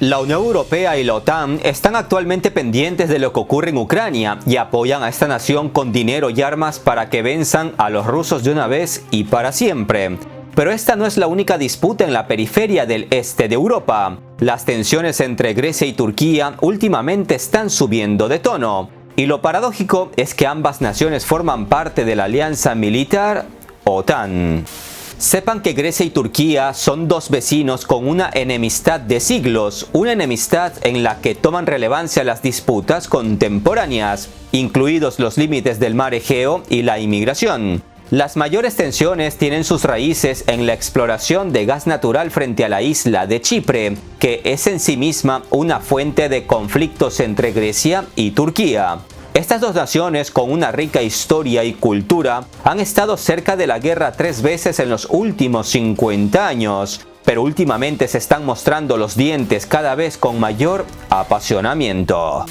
La Unión Europea y la OTAN están actualmente pendientes de lo que ocurre en Ucrania y apoyan a esta nación con dinero y armas para que venzan a los rusos de una vez y para siempre. Pero esta no es la única disputa en la periferia del este de Europa. Las tensiones entre Grecia y Turquía últimamente están subiendo de tono. Y lo paradójico es que ambas naciones forman parte de la alianza militar OTAN. Sepan que Grecia y Turquía son dos vecinos con una enemistad de siglos, una enemistad en la que toman relevancia las disputas contemporáneas, incluidos los límites del mar Egeo y la inmigración. Las mayores tensiones tienen sus raíces en la exploración de gas natural frente a la isla de Chipre, que es en sí misma una fuente de conflictos entre Grecia y Turquía. Estas dos naciones, con una rica historia y cultura, han estado cerca de la guerra 3 veces en los últimos 50 años, pero últimamente se están mostrando los dientes cada vez con mayor apasionamiento.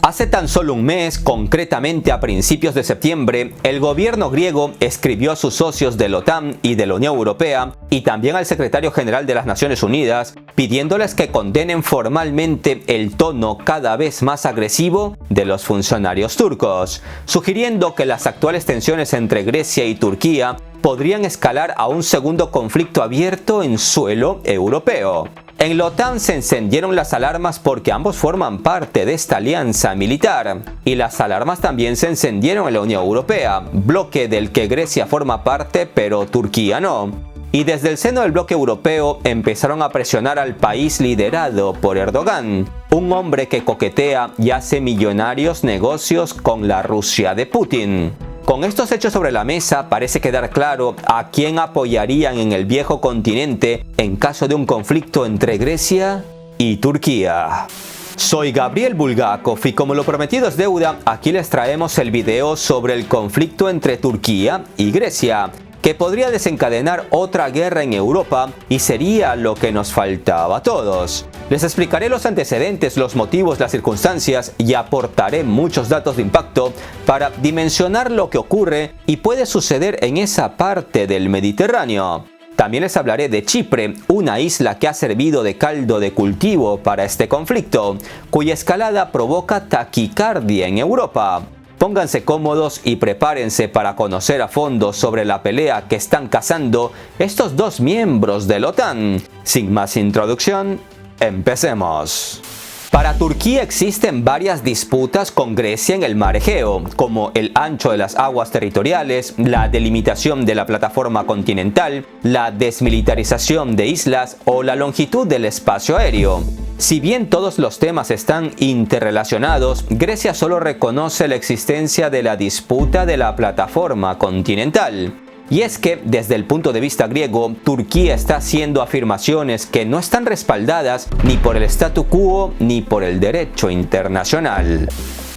Hace tan solo un mes, concretamente a principios de septiembre, el gobierno griego escribió a sus socios de la OTAN y de la Unión Europea y también al secretario general de las Naciones Unidas, pidiéndoles que condenen formalmente el tono cada vez más agresivo de los funcionarios turcos, sugiriendo que las actuales tensiones entre Grecia y Turquía podrían escalar a un segundo conflicto abierto en suelo europeo. En la OTAN se encendieron las alarmas porque ambos forman parte de esta alianza militar. Y las alarmas también se encendieron en la Unión Europea, bloque del que Grecia forma parte pero Turquía no. Y desde el seno del bloque europeo empezaron a presionar al país liderado por Erdogan, un hombre que coquetea y hace millonarios negocios con la Rusia de Putin. Con estos hechos sobre la mesa parece quedar claro a quién apoyarían en el viejo continente en caso de un conflicto entre Grecia y Turquía. Soy Gabriel Bulgakov y como lo prometido es deuda, aquí les traemos el video sobre el conflicto entre Turquía y Grecia, que podría desencadenar otra guerra en Europa y sería lo que nos faltaba a todos. Les explicaré los antecedentes, los motivos, las circunstancias y aportaré muchos datos de impacto para dimensionar lo que ocurre y puede suceder en esa parte del Mediterráneo. También les hablaré de Chipre, una isla que ha servido de caldo de cultivo para este conflicto, cuya escalada provoca taquicardia en Europa. Pónganse cómodos y prepárense para conocer a fondo sobre la pelea que están cazando estos dos miembros de la OTAN. Sin más introducción, empecemos. Para Turquía existen varias disputas con Grecia en el mar Egeo, como el ancho de las aguas territoriales, la delimitación de la plataforma continental, la desmilitarización de islas o la longitud del espacio aéreo. Si bien todos los temas están interrelacionados, Grecia solo reconoce la existencia de la disputa de la plataforma continental. Y es que, desde el punto de vista griego, Turquía está haciendo afirmaciones que no están respaldadas ni por el statu quo ni por el derecho internacional.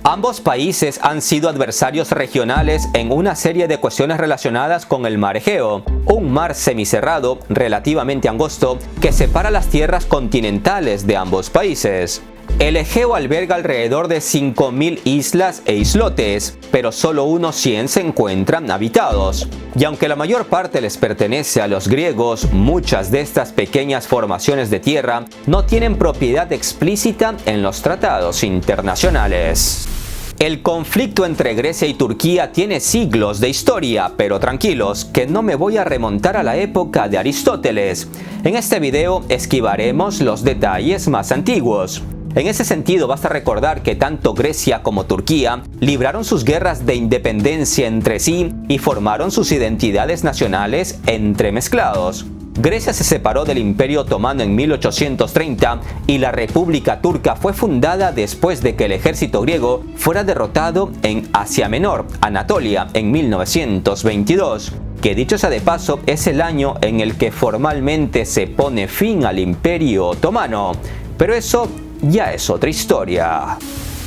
Ambos países han sido adversarios regionales en una serie de cuestiones relacionadas con el mar Egeo, un mar semicerrado relativamente angosto que separa las tierras continentales de ambos países. El Egeo alberga alrededor de 5.000 islas e islotes, pero solo unos 100 se encuentran habitados. Y aunque la mayor parte les pertenece a los griegos, muchas de estas pequeñas formaciones de tierra no tienen propiedad explícita en los tratados internacionales. El conflicto entre Grecia y Turquía tiene siglos de historia, pero tranquilos, que no me voy a remontar a la época de Aristóteles. En este video esquivaremos los detalles más antiguos. En ese sentido, basta recordar que tanto Grecia como Turquía libraron sus guerras de independencia entre sí y formaron sus identidades nacionales entremezclados. Grecia se separó del Imperio Otomano en 1830 y la República Turca fue fundada después de que el ejército griego fuera derrotado en Asia Menor, Anatolia, en 1922. Que dicho sea de paso, es el año en el que formalmente se pone fin al Imperio Otomano. Pero eso ya es otra historia.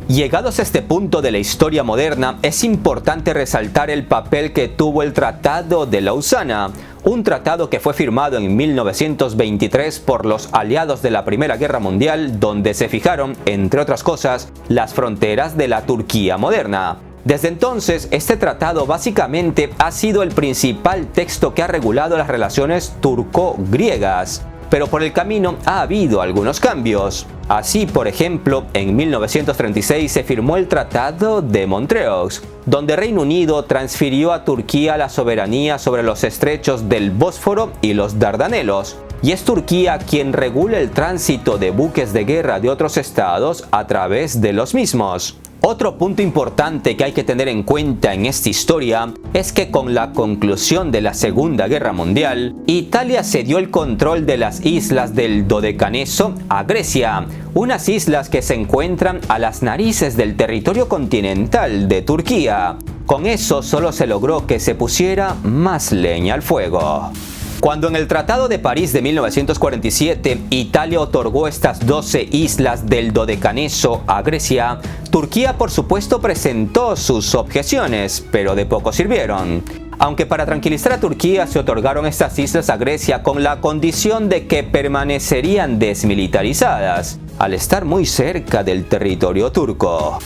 Llegados a este punto de la historia moderna, es importante resaltar el papel que tuvo el Tratado de Lausana, un tratado que fue firmado en 1923 por los aliados de la Primera Guerra Mundial, donde se fijaron, entre otras cosas, las fronteras de la Turquía moderna. Desde entonces, este tratado básicamente ha sido el principal texto que ha regulado las relaciones turco-griegas. Pero por el camino ha habido algunos cambios. Así, por ejemplo, en 1936 se firmó el Tratado de Montreux, donde Reino Unido transfirió a Turquía la soberanía sobre los estrechos del Bósforo y los Dardanelos, y es Turquía quien regula el tránsito de buques de guerra de otros estados a través de los mismos. Otro punto importante que hay que tener en cuenta en esta historia es que con la conclusión de la Segunda Guerra Mundial, Italia cedió el control de las islas del Dodecaneso a Grecia, unas islas que se encuentran a las narices del territorio continental de Turquía. Con eso solo se logró que se pusiera más leña al fuego. Cuando en el Tratado de París de 1947 Italia otorgó estas 12 islas del Dodecaneso a Grecia, Turquía por supuesto presentó sus objeciones, pero de poco sirvieron. Aunque para tranquilizar a Turquía se otorgaron estas islas a Grecia con la condición de que permanecerían desmilitarizadas, al estar muy cerca del territorio turco.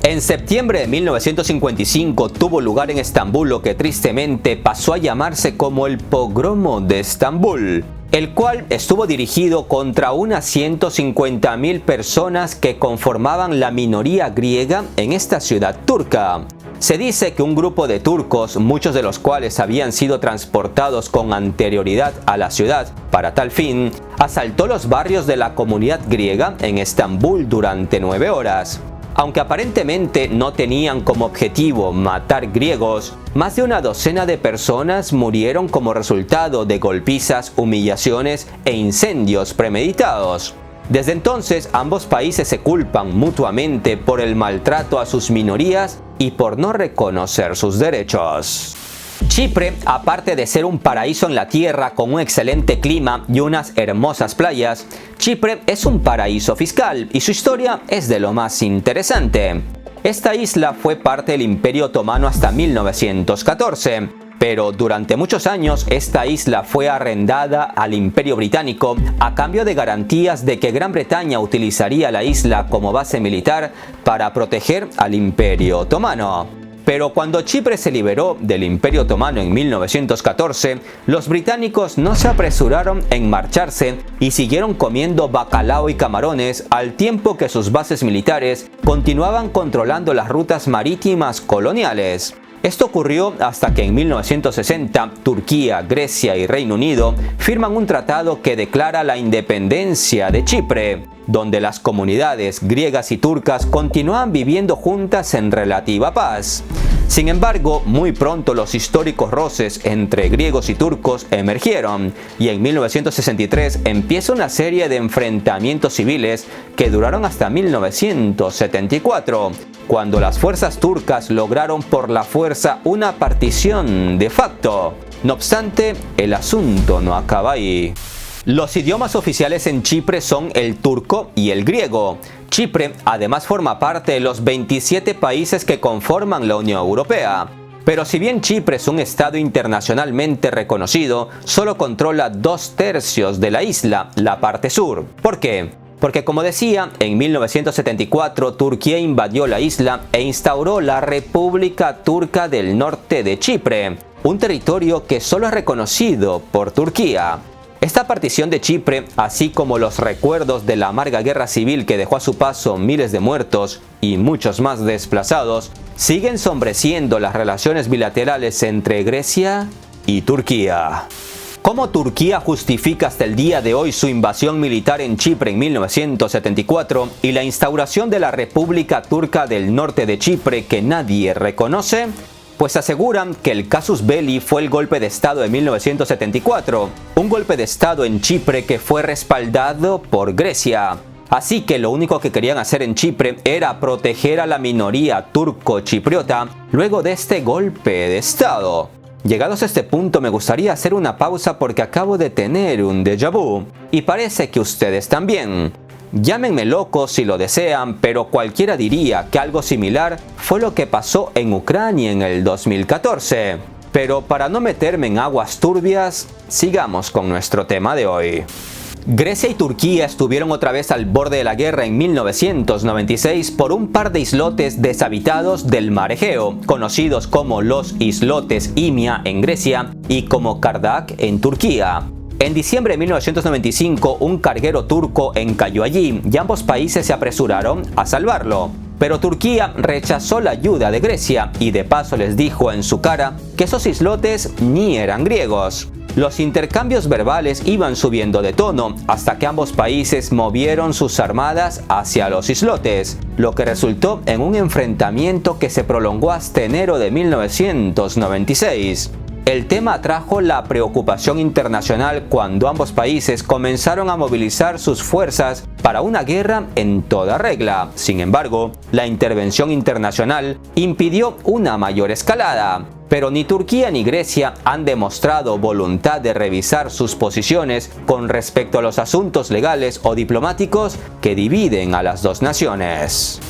En septiembre de 1955 tuvo lugar en Estambul lo que tristemente pasó a llamarse como el Pogromo de Estambul, el cual estuvo dirigido contra unas 150.000 personas que conformaban la minoría griega en esta ciudad turca. Se dice que un grupo de turcos, muchos de los cuales habían sido transportados con anterioridad a la ciudad para tal fin, asaltó los barrios de la comunidad griega en Estambul durante 9 horas. Aunque aparentemente no tenían como objetivo matar griegos, más de una docena de personas murieron como resultado de golpizas, humillaciones e incendios premeditados. Desde entonces, ambos países se culpan mutuamente por el maltrato a sus minorías y por no reconocer sus derechos. Chipre, aparte de ser un paraíso en la tierra con un excelente clima y unas hermosas playas, Chipre es un paraíso fiscal y su historia es de lo más interesante. Esta isla fue parte del Imperio Otomano hasta 1914, pero durante muchos años esta isla fue arrendada al Imperio Británico a cambio de garantías de que Gran Bretaña utilizaría la isla como base militar para proteger al Imperio Otomano. Pero cuando Chipre se liberó del Imperio Otomano en 1914, los británicos no se apresuraron en marcharse y siguieron comiendo bacalao y camarones al tiempo que sus bases militares continuaban controlando las rutas marítimas coloniales. Esto ocurrió hasta que en 1960 Turquía, Grecia y Reino Unido firman un tratado que declara la independencia de Chipre, donde las comunidades griegas y turcas continúan viviendo juntas en relativa paz. Sin embargo, muy pronto los históricos roces entre griegos y turcos emergieron, y en 1963 empieza una serie de enfrentamientos civiles que duraron hasta 1974, cuando las fuerzas turcas lograron por la fuerza una partición de facto. No obstante, el asunto no acaba ahí. Los idiomas oficiales en Chipre son el turco y el griego. Chipre además forma parte de los 27 países que conforman la Unión Europea. Pero si bien Chipre es un estado internacionalmente reconocido, solo controla 2/3 de la isla, la parte sur. ¿Por qué? Porque como decía, en 1974 Turquía invadió la isla e instauró la República Turca del Norte de Chipre, un territorio que solo es reconocido por Turquía. Esta partición de Chipre, así como los recuerdos de la amarga guerra civil que dejó a su paso miles de muertos y muchos más desplazados, siguen ensombreciendo las relaciones bilaterales entre Grecia y Turquía. ¿Cómo Turquía justifica hasta el día de hoy su invasión militar en Chipre en 1974 y la instauración de la República Turca del Norte de Chipre que nadie reconoce? Pues aseguran que el casus belli fue el golpe de estado de 1974, un golpe de estado en Chipre que fue respaldado por Grecia. Así que lo único que querían hacer en Chipre era proteger a la minoría turco-chipriota luego de este golpe de estado. Llegados a este punto me gustaría hacer una pausa porque acabo de tener un déjà vu, y parece que ustedes también. Llámenme loco si lo desean, pero cualquiera diría que algo similar fue lo que pasó en Ucrania en el 2014. Pero para no meterme en aguas turbias, sigamos con nuestro tema de hoy. Grecia y Turquía estuvieron otra vez al borde de la guerra en 1996 por un par de islotes deshabitados del mar Egeo, conocidos como los islotes Imia en Grecia y como Kardak en Turquía. En diciembre de 1995, un carguero turco encalló allí y ambos países se apresuraron a salvarlo. Pero Turquía rechazó la ayuda de Grecia y de paso les dijo en su cara que esos islotes ni eran griegos. Los intercambios verbales iban subiendo de tono hasta que ambos países movieron sus armadas hacia los islotes, lo que resultó en un enfrentamiento que se prolongó hasta enero de 1996. El tema atrajo la preocupación internacional cuando ambos países comenzaron a movilizar sus fuerzas para una guerra en toda regla. Sin embargo, la intervención internacional impidió una mayor escalada. Pero ni Turquía ni Grecia han demostrado voluntad de revisar sus posiciones con respecto a los asuntos legales o diplomáticos que dividen a las dos naciones.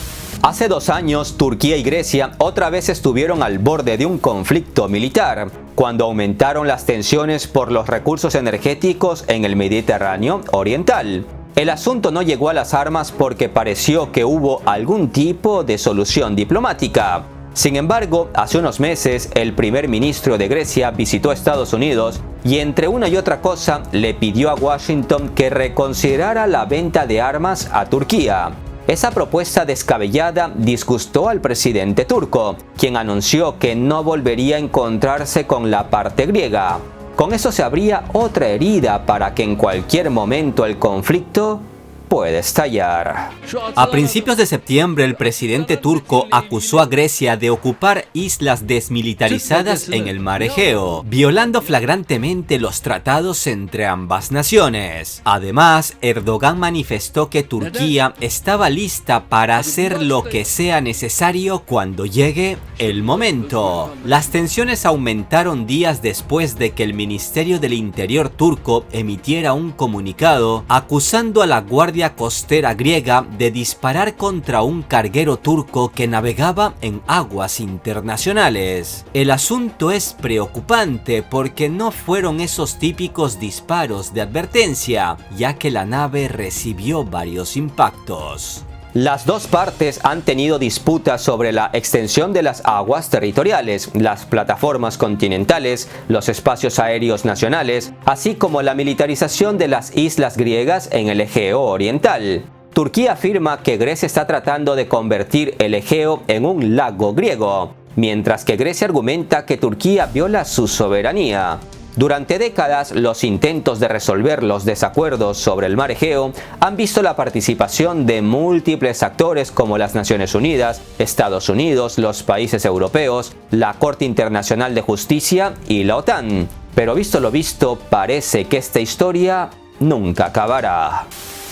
Hace 2 años, Turquía y Grecia otra vez estuvieron al borde de un conflicto militar, cuando aumentaron las tensiones por los recursos energéticos en el Mediterráneo Oriental. El asunto no llegó a las armas porque pareció que hubo algún tipo de solución diplomática. Sin embargo, hace unos meses, el primer ministro de Grecia visitó Estados Unidos y entre una y otra cosa le pidió a Washington que reconsiderara la venta de armas a Turquía. Esa propuesta descabellada disgustó al presidente turco, quien anunció que no volvería a encontrarse con la parte griega. Con eso se abría otra herida para que en cualquier momento el conflicto puede estallar. A principios de septiembre, el presidente turco acusó a Grecia de ocupar islas desmilitarizadas en el mar Egeo, violando flagrantemente los tratados entre ambas naciones. Además, Erdogan manifestó que Turquía estaba lista para hacer lo que sea necesario cuando llegue el momento. Las tensiones aumentaron días después de que el Ministerio del Interior turco emitiera un comunicado acusando a la Guardia Costera griega de disparar contra un carguero turco que navegaba en aguas internacionales. El asunto es preocupante porque no fueron esos típicos disparos de advertencia, ya que la nave recibió varios impactos. Las dos partes han tenido disputas sobre la extensión de las aguas territoriales, las plataformas continentales, los espacios aéreos nacionales, así como la militarización de las islas griegas en el Egeo Oriental. Turquía afirma que Grecia está tratando de convertir el Egeo en un lago griego, mientras que Grecia argumenta que Turquía viola su soberanía. Durante décadas, los intentos de resolver los desacuerdos sobre el mar Egeo han visto la participación de múltiples actores como las Naciones Unidas, Estados Unidos, los países europeos, la Corte Internacional de Justicia y la OTAN. Pero visto lo visto, parece que esta historia nunca acabará.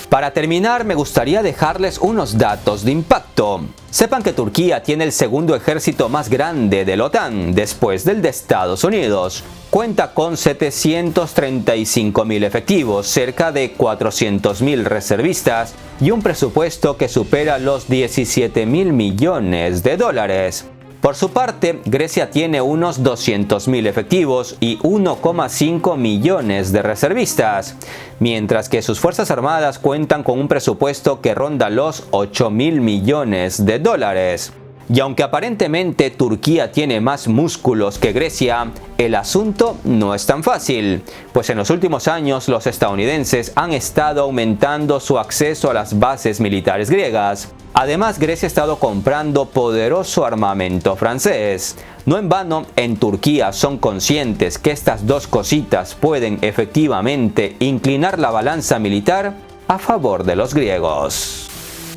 Para terminar, me gustaría dejarles unos datos de impacto. Sepan que Turquía tiene el segundo ejército más grande de la OTAN, después del de Estados Unidos. Cuenta con 735.000 efectivos, cerca de 400.000 reservistas y un presupuesto que supera los 17.000 millones de dólares. Por su parte, Grecia tiene unos 200.000 efectivos y 1,5 millones de reservistas, mientras que sus fuerzas armadas cuentan con un presupuesto que ronda los 8.000 millones de dólares. Y aunque aparentemente Turquía tiene más músculos que Grecia, el asunto no es tan fácil, pues en los últimos años los estadounidenses han estado aumentando su acceso a las bases militares griegas. Además, Grecia ha estado comprando poderoso armamento francés. No en vano, en Turquía son conscientes que estas dos cositas pueden efectivamente inclinar la balanza militar a favor de los griegos.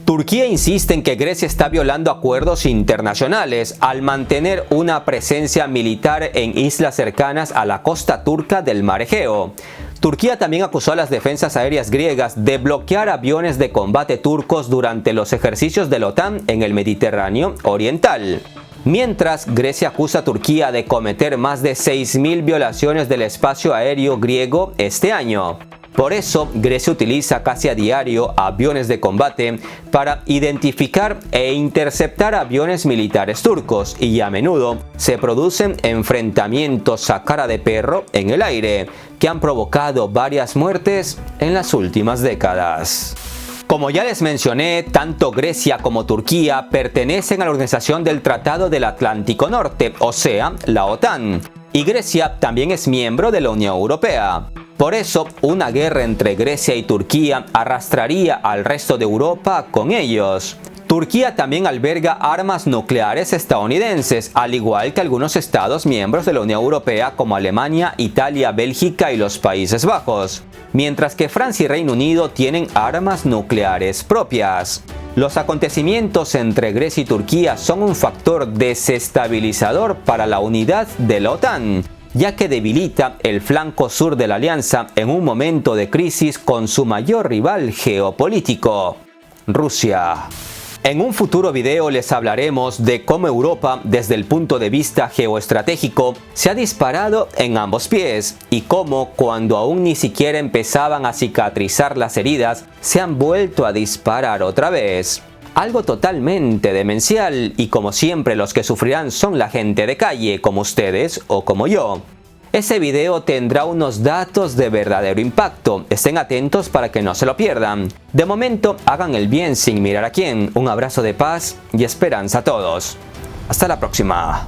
Turquía insiste en que Grecia está violando acuerdos internacionales al mantener una presencia militar en islas cercanas a la costa turca del mar Egeo. Turquía también acusó a las defensas aéreas griegas de bloquear aviones de combate turcos durante los ejercicios de la OTAN en el Mediterráneo Oriental. Mientras, Grecia acusa a Turquía de cometer más de 6.000 violaciones del espacio aéreo griego este año. Por eso, Grecia utiliza casi a diario aviones de combate para identificar e interceptar aviones militares turcos y a menudo se producen enfrentamientos a cara de perro en el aire que han provocado varias muertes en las últimas décadas. Como ya les mencioné, tanto Grecia como Turquía pertenecen a la Organización del Tratado del Atlántico Norte, o sea, la OTAN, y Grecia también es miembro de la Unión Europea. Por eso, una guerra entre Grecia y Turquía arrastraría al resto de Europa con ellos. Turquía también alberga armas nucleares estadounidenses, al igual que algunos estados miembros de la Unión Europea como Alemania, Italia, Bélgica y los Países Bajos, mientras que Francia y Reino Unido tienen armas nucleares propias. Los acontecimientos entre Grecia y Turquía son un factor desestabilizador para la unidad de la OTAN, ya que debilita el flanco sur de la alianza en un momento de crisis con su mayor rival geopolítico, Rusia. En un futuro video les hablaremos de cómo Europa, desde el punto de vista geoestratégico, se ha disparado en ambos pies y cómo, cuando aún ni siquiera empezaban a cicatrizar las heridas, se han vuelto a disparar otra vez. Algo totalmente demencial, y como siempre los que sufrirán son la gente de calle, como ustedes o como yo. Ese video tendrá unos datos de verdadero impacto, estén atentos para que no se lo pierdan. De momento, hagan el bien sin mirar a quién. Un abrazo de paz y esperanza a todos. Hasta la próxima.